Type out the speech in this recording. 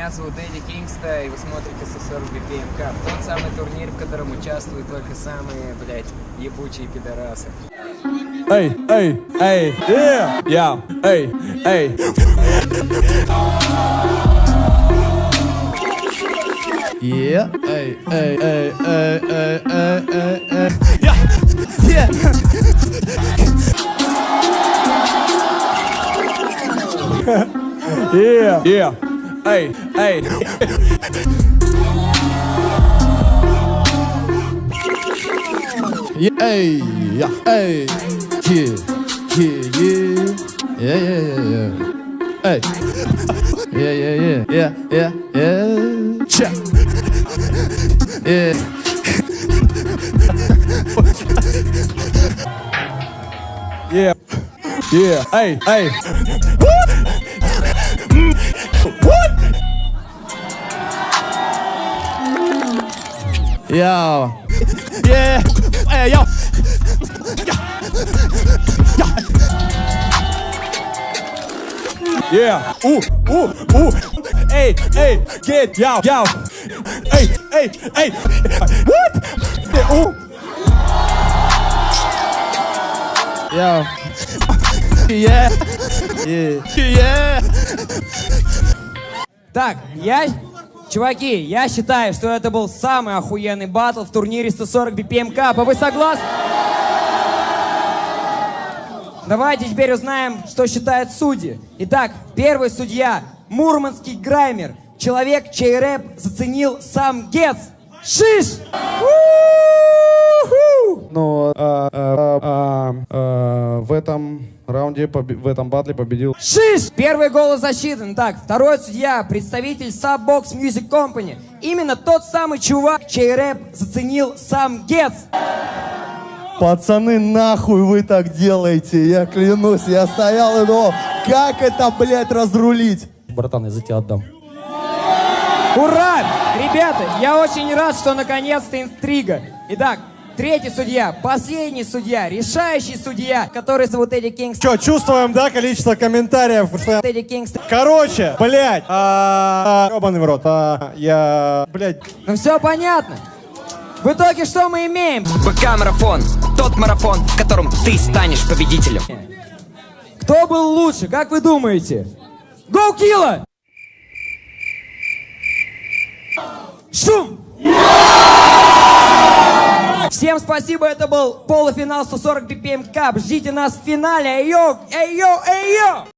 Меня зовут Эдди Кингста, и вы смотрите 140 BPM Cup. Тот самый турнир, в котором участвуют только самые, блядь, ебучие пидорасы. Эй, эй, эй, я, эй, эй. Yeah, эй, эй, эй, эй, эй, эй, эй, эй. Yeah, yeah, эй, эй. Эй, я, эй, yeah. Эй, yeah. Check. Yeah, эй. What? Yo. Yeah. Hey, yo. Yeah. Ooh. Hey, get yo. Hey. What? Ooh. Yo. Yeah. Так, чуваки, я считаю, что это был самый охуенный батл в турнире 140 BPM Cup. А вы согласны? Давайте теперь узнаем, что считают судьи. Итак, первый судья — мурманский граймер. Человек, чей рэп заценил сам Гец. Шиш! Но в этом раунде, в этом батле победил Шиш! Первый голос засчитан. Так, второй судья — представитель Subbox Music Company. Именно тот самый чувак, чей рэп заценил сам Гец. Пацаны, нахуй вы так делаете? Я клянусь, я стоял и думал, как это, блядь, разрулить? Братан, я за тебя отдам. Ура! Ребята, я очень рад, что наконец-то интрига. Итак, третий судья, последний судья, решающий судья, который зовут Эдди Кингстон. Что, чувствуем, да, количество комментариев? Что... Эдди Кингстон. Короче, блядь, ебаный в рот, блядь. Ну все понятно. В итоге что мы имеем? БК-марафон, тот марафон, в котором ты станешь победителем. Кто был лучше, как вы думаете? Go Killa! Шум! Всем спасибо, это был полуфинал 140 BPM Cup. Ждите нас в финале. Эй-йо!